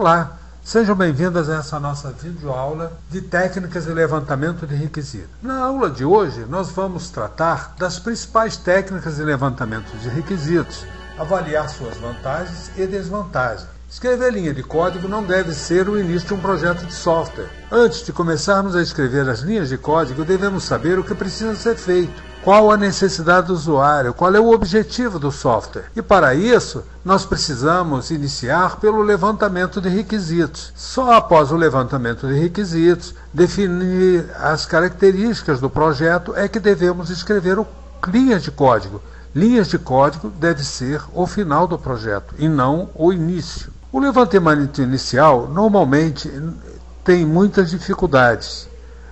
Olá, sejam bem-vindas a essa nossa videoaula de técnicas de levantamento de requisitos. Na aula de hoje, nós vamos tratar das principais técnicas de levantamento de requisitos, avaliar suas vantagens e desvantagens. Escrever linha de código não deve ser o início de um projeto de software. Antes de começarmos a escrever as linhas de código, devemos saber o que precisa ser feito. Qual a necessidade do usuário, qual é o objetivo do software. E para isso, nós precisamos iniciar pelo levantamento de requisitos. Só após o levantamento de requisitos, definir as características do projeto, é que devemos escrever linhas de código. Linhas de código deve ser o final do projeto e não o início. O levantamento inicial normalmente tem muitas dificuldades.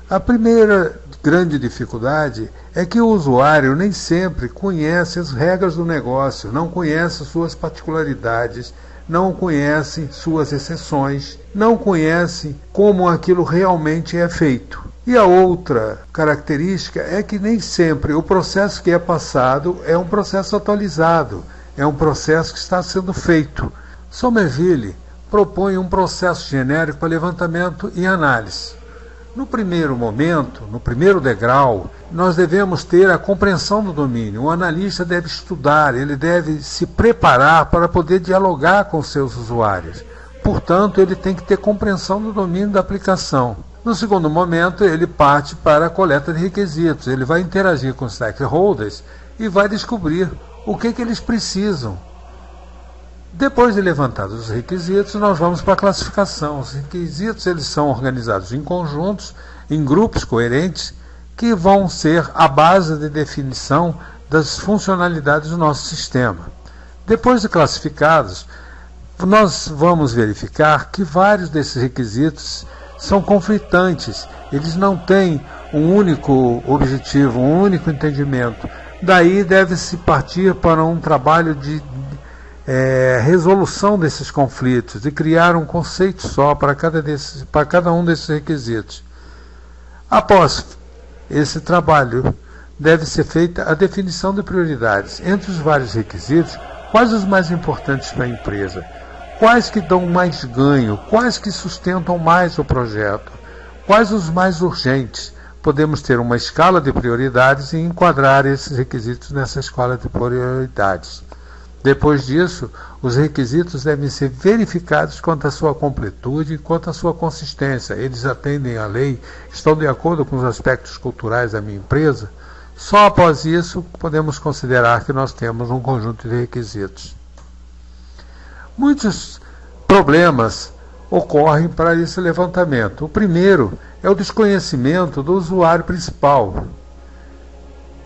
A primeira grande dificuldade é que o usuário nem sempre conhece as regras do negócio, não conhece suas particularidades, não conhece suas exceções, não conhece como aquilo realmente é feito. E a outra característica é que nem sempre o processo que é passado é um processo atualizado, é um processo que está sendo feito. Somerville propõe um processo genérico para levantamento e análise. No primeiro momento, no primeiro degrau, nós devemos ter a compreensão do domínio. O analista deve estudar, ele deve se preparar para poder dialogar com seus usuários. Portanto, ele tem que ter compreensão do domínio da aplicação. No segundo momento, ele parte para a coleta de requisitos. Ele vai interagir com os stakeholders e vai descobrir o que eles precisam. Depois de levantados os requisitos, nós vamos para a classificação. Os requisitos eles são organizados em conjuntos, em grupos coerentes, que vão ser a base de definição das funcionalidades do nosso sistema. Depois de classificados, nós vamos verificar que vários desses requisitos são conflitantes. Eles não têm um único objetivo, um único entendimento. Daí deve-se partir para um trabalho de resolução desses conflitos, de criar um conceito só para cada um desses requisitos. Após esse trabalho, deve ser feita a definição de prioridades. Entre os vários requisitos, quais os mais importantes para a empresa? Quais que dão mais ganho? Quais que sustentam mais o projeto? Quais os mais urgentes? Podemos ter uma escala de prioridades e enquadrar esses requisitos nessa escala de prioridades. Depois disso, os requisitos devem ser verificados quanto à sua completude e quanto à sua consistência. Eles atendem à lei, estão de acordo com os aspectos culturais da minha empresa. Só após isso, podemos considerar que nós temos um conjunto de requisitos. Muitos problemas ocorrem para esse levantamento. O primeiro é o desconhecimento do usuário principal.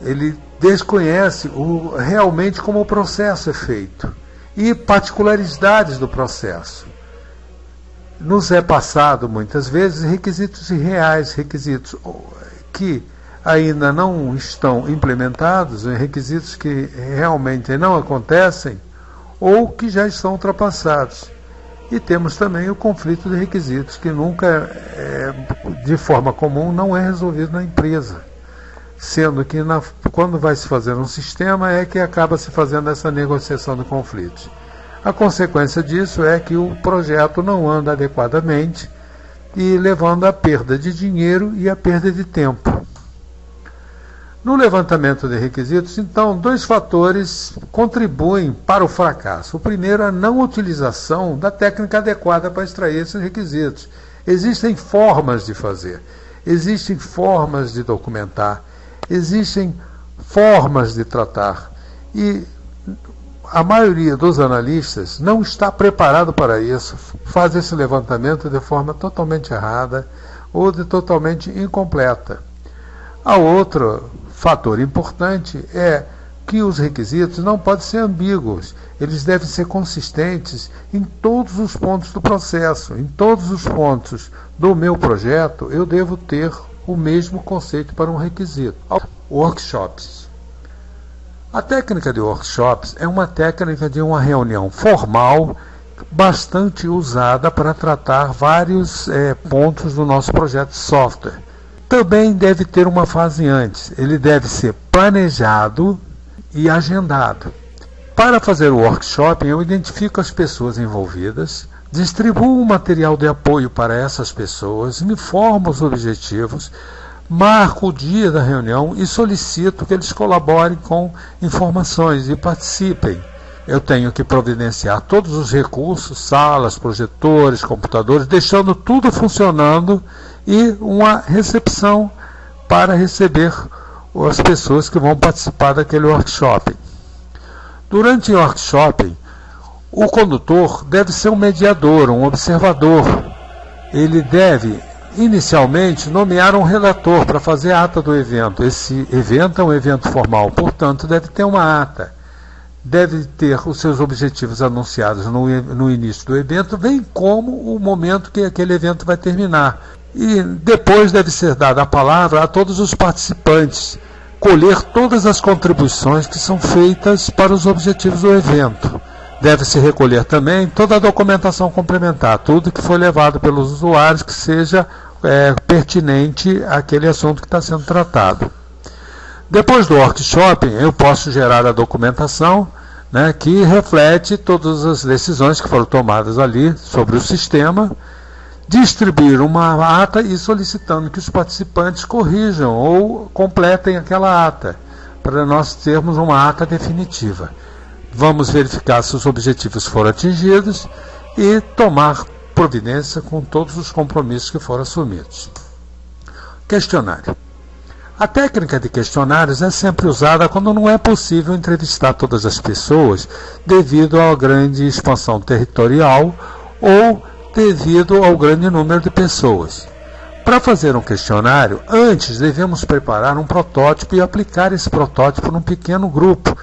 Ele desconhece realmente como o processo é feito e particularidades do processo. Nos é passado muitas vezes requisitos irreais, requisitos que ainda não estão implementados, requisitos que realmente não acontecem ou que já estão ultrapassados. E temos também o conflito de requisitos que nunca, de forma comum, não é resolvido na empresa. Sendo que quando vai se fazer um sistema é que acaba se fazendo essa negociação de conflitos. A consequência disso é que o projeto não anda adequadamente e levando à perda de dinheiro e à perda de tempo. No levantamento de requisitos, então, dois fatores contribuem para o fracasso. O primeiro é a não utilização da técnica adequada para extrair esses requisitos. Existem formas de fazer, existem formas de documentar, existem formas de tratar e a maioria dos analistas não está preparado para isso, faz esse levantamento de forma totalmente errada ou totalmente incompleta. A outro fator importante é que os requisitos não podem ser ambíguos, eles devem ser consistentes em todos os pontos do processo, em todos os pontos do meu projeto eu devo ter o mesmo conceito para um requisito. Workshops. A técnica de workshops é uma técnica de uma reunião formal bastante usada para tratar vários pontos do nosso projeto de software. Também deve ter uma fase antes, ele deve ser planejado e agendado. Para fazer o workshop, eu identifico as pessoas envolvidas, Distribuo um material de apoio para essas pessoas, informo os objetivos, marco o dia da reunião e solicito que eles colaborem com informações e participem. Eu tenho que providenciar todos os recursos, salas, projetores, computadores, deixando tudo funcionando e uma recepção para receber as pessoas que vão participar daquele workshop. Durante o workshop, o condutor deve ser um mediador, um observador. Ele deve, inicialmente, nomear um relator para fazer a ata do evento. Esse evento é um evento formal, portanto, deve ter uma ata. Deve ter os seus objetivos anunciados no início do evento, bem como o momento que aquele evento vai terminar. E depois deve ser dada a palavra a todos os participantes, colher todas as contribuições que são feitas para os objetivos do evento. Deve-se recolher também toda a documentação complementar, tudo que foi levado pelos usuários que seja pertinente àquele assunto que está sendo tratado. Depois do workshop, eu posso gerar a documentação, né, que reflete todas as decisões que foram tomadas ali sobre o sistema, distribuir uma ata e solicitando que os participantes corrijam ou completem aquela ata, para nós termos uma ata definitiva. Vamos verificar se os objetivos foram atingidos e tomar providência com todos os compromissos que foram assumidos. Questionário. A técnica de questionários é sempre usada quando não é possível entrevistar todas as pessoas devido à grande expansão territorial ou devido ao grande número de pessoas. Para fazer um questionário, antes devemos preparar um protótipo e aplicar esse protótipo num pequeno grupo,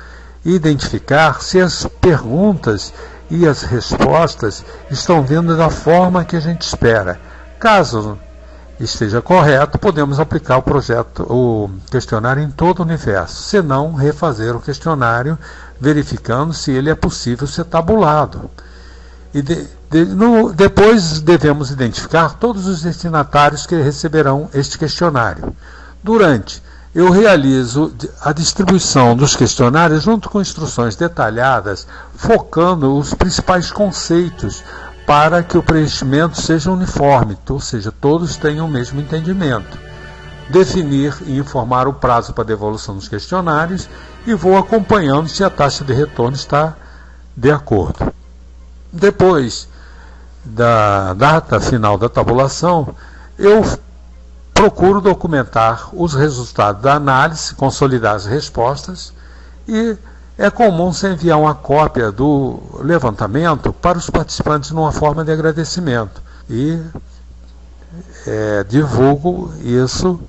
e identificar se as perguntas e as respostas estão vindo da forma que a gente espera. Caso esteja correto, podemos aplicar o questionário em todo o universo, se não, refazer o questionário, verificando se ele é possível ser tabulado. E depois devemos identificar todos os destinatários que receberão este questionário. Eu realizo a distribuição dos questionários junto com instruções detalhadas, focando os principais conceitos para que o preenchimento seja uniforme, ou seja, todos tenham o mesmo entendimento. Definir e informar o prazo para devolução dos questionários e vou acompanhando se a taxa de retorno está de acordo. Depois da data final da tabulação, eu procuro documentar os resultados da análise, consolidar as respostas e é comum se enviar uma cópia do levantamento para os participantes numa forma de agradecimento e divulgo isso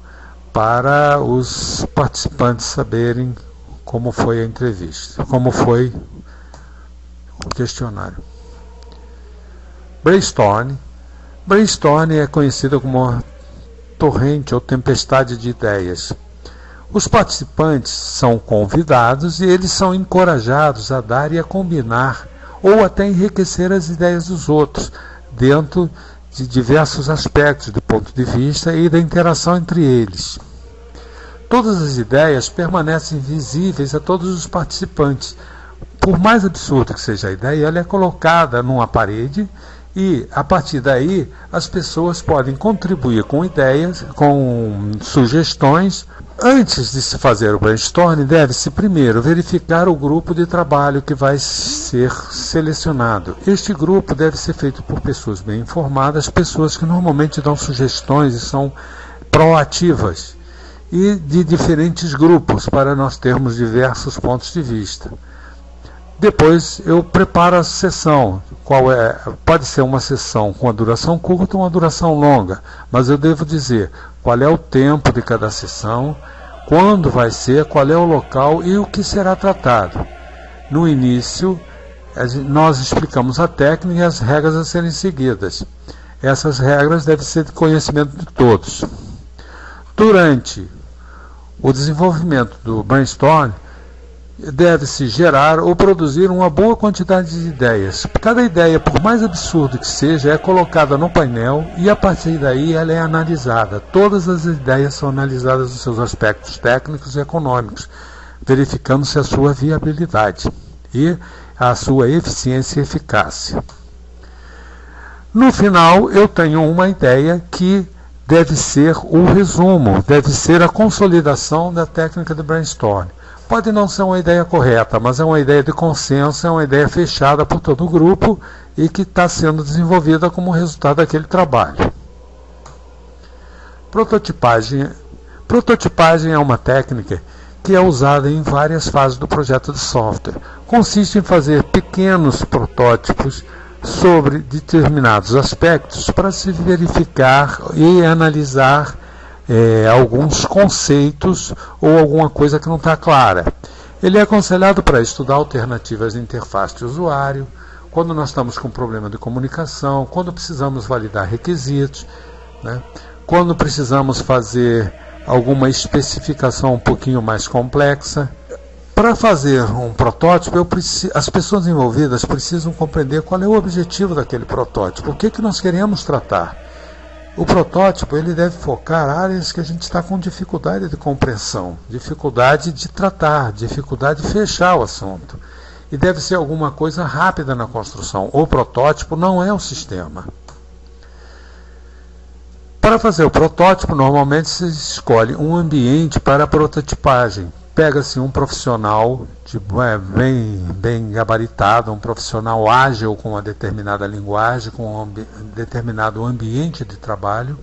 para os participantes saberem como foi a entrevista, como foi o questionário. Brainstorm é conhecida como uma torrente ou tempestade de ideias. Os participantes são convidados e eles são encorajados a dar e a combinar ou até enriquecer as ideias dos outros, dentro de diversos aspectos do ponto de vista e da interação entre eles. Todas as ideias permanecem visíveis a todos os participantes. Por mais absurda que seja a ideia, ela é colocada numa parede e, a partir daí, as pessoas podem contribuir com ideias, com sugestões. Antes de se fazer o brainstorm, deve-se primeiro verificar o grupo de trabalho que vai ser selecionado. Este grupo deve ser feito por pessoas bem informadas, pessoas que normalmente dão sugestões e são proativas, e de diferentes grupos, para nós termos diversos pontos de vista. Depois eu preparo a sessão, pode ser uma sessão com a duração curta ou uma duração longa, mas eu devo dizer qual é o tempo de cada sessão, quando vai ser, qual é o local e o que será tratado. No início, nós explicamos a técnica e as regras a serem seguidas. Essas regras devem ser de conhecimento de todos. Durante o desenvolvimento do brainstorm, deve-se gerar ou produzir uma boa quantidade de ideias. Cada ideia, por mais absurda que seja, é colocada no painel e a partir daí ela é analisada. Todas as ideias são analisadas nos seus aspectos técnicos e econômicos, verificando-se a sua viabilidade e a sua eficiência e eficácia. No final, eu tenho uma ideia que deve ser o resumo, deve ser a consolidação da técnica de brainstorming. Pode não ser uma ideia correta, mas é uma ideia de consenso, é uma ideia fechada por todo o grupo e que está sendo desenvolvida como resultado daquele trabalho. Prototipagem. Prototipagem é uma técnica que é usada em várias fases do projeto de software. Consiste em fazer pequenos protótipos sobre determinados aspectos para se verificar e analisar alguns conceitos ou alguma coisa que não está clara. Ele é aconselhado para estudar alternativas de interface de usuário, quando nós estamos com problema de comunicação, quando precisamos validar requisitos, né? Quando precisamos fazer alguma especificação um pouquinho mais complexa. Para fazer um protótipo, as pessoas envolvidas precisam compreender qual é o objetivo daquele protótipo, o que nós queremos tratar. O protótipo ele deve focar áreas que a gente está com dificuldade de compreensão, dificuldade de tratar, dificuldade de fechar o assunto. E deve ser alguma coisa rápida na construção. O protótipo não é um sistema. Para fazer o protótipo, normalmente se escolhe um ambiente para a prototipagem. Pega-se um profissional bem gabaritado, um profissional ágil com uma determinada linguagem, com um determinado ambiente de trabalho,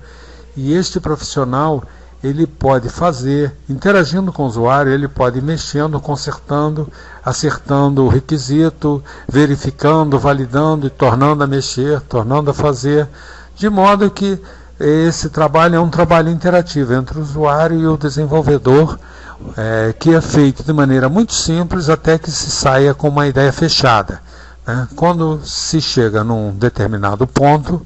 e este profissional ele pode fazer, interagindo com o usuário, ele pode ir mexendo, consertando, acertando o requisito, verificando, validando e tornando a mexer, tornando a fazer, de modo que esse trabalho é um trabalho interativo entre o usuário e o desenvolvedor, que é feito de maneira muito simples até que se saia com uma ideia fechada, né? Quando se chega num determinado ponto,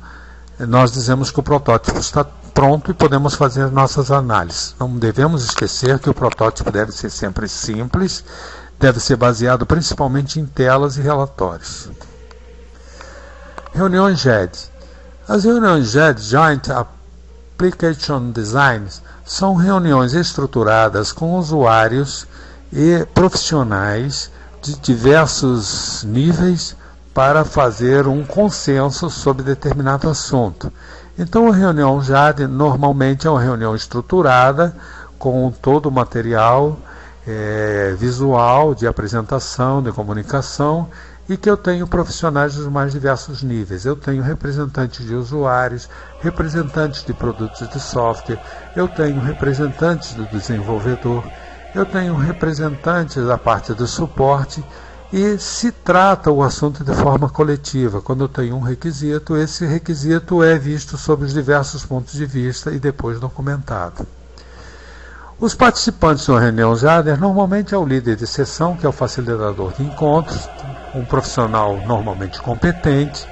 nós dizemos que o protótipo está pronto e podemos fazer nossas análises. Não devemos esquecer que o protótipo deve ser sempre simples, deve ser baseado principalmente em telas e relatórios. Reuniões JED. As reuniões JED, Joint Application Designs, são reuniões estruturadas com usuários e profissionais de diversos níveis para fazer um consenso sobre determinado assunto. Então, a reunião JED normalmente é uma reunião estruturada com todo o material visual, de apresentação, de comunicação, e que eu tenho profissionais dos mais diversos níveis. Eu tenho representantes de usuários, representantes de produtos de software, eu tenho representantes do desenvolvedor, eu tenho representantes da parte do suporte, e se trata o assunto de forma coletiva. Quando eu tenho um requisito, esse requisito é visto sob os diversos pontos de vista e depois documentado. Os participantes de uma reunião JED normalmente é o líder de sessão, que é o facilitador de encontros, um profissional normalmente competente,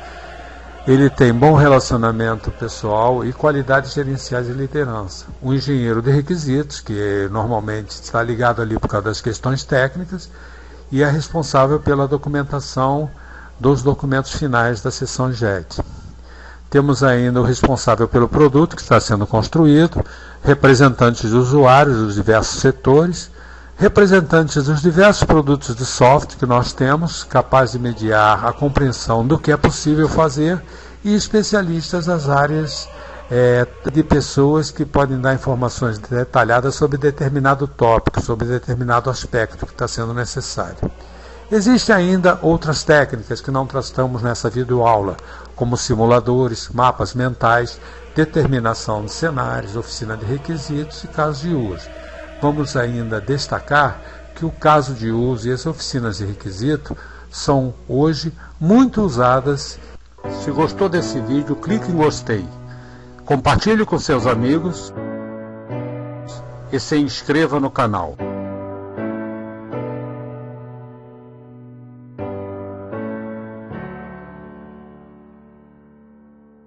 ele tem bom relacionamento pessoal e qualidades gerenciais de liderança. Um engenheiro de requisitos, que normalmente está ligado ali por causa das questões técnicas, e é responsável pela documentação dos documentos finais da sessão JED. Temos ainda o responsável pelo produto que está sendo construído, representantes dos usuários dos diversos setores, representantes dos diversos produtos de software que nós temos, capazes de mediar a compreensão do que é possível fazer, e especialistas das áreas de pessoas que podem dar informações detalhadas sobre determinado tópico, sobre determinado aspecto que está sendo necessário. Existem ainda outras técnicas que não tratamos nessa videoaula, como simuladores, mapas mentais, determinação de cenários, oficina de requisitos e casos de uso. Vamos ainda destacar que o caso de uso e as oficinas de requisito são hoje muito usadas. Se gostou desse vídeo, clique em gostei, compartilhe com seus amigos e se inscreva no canal.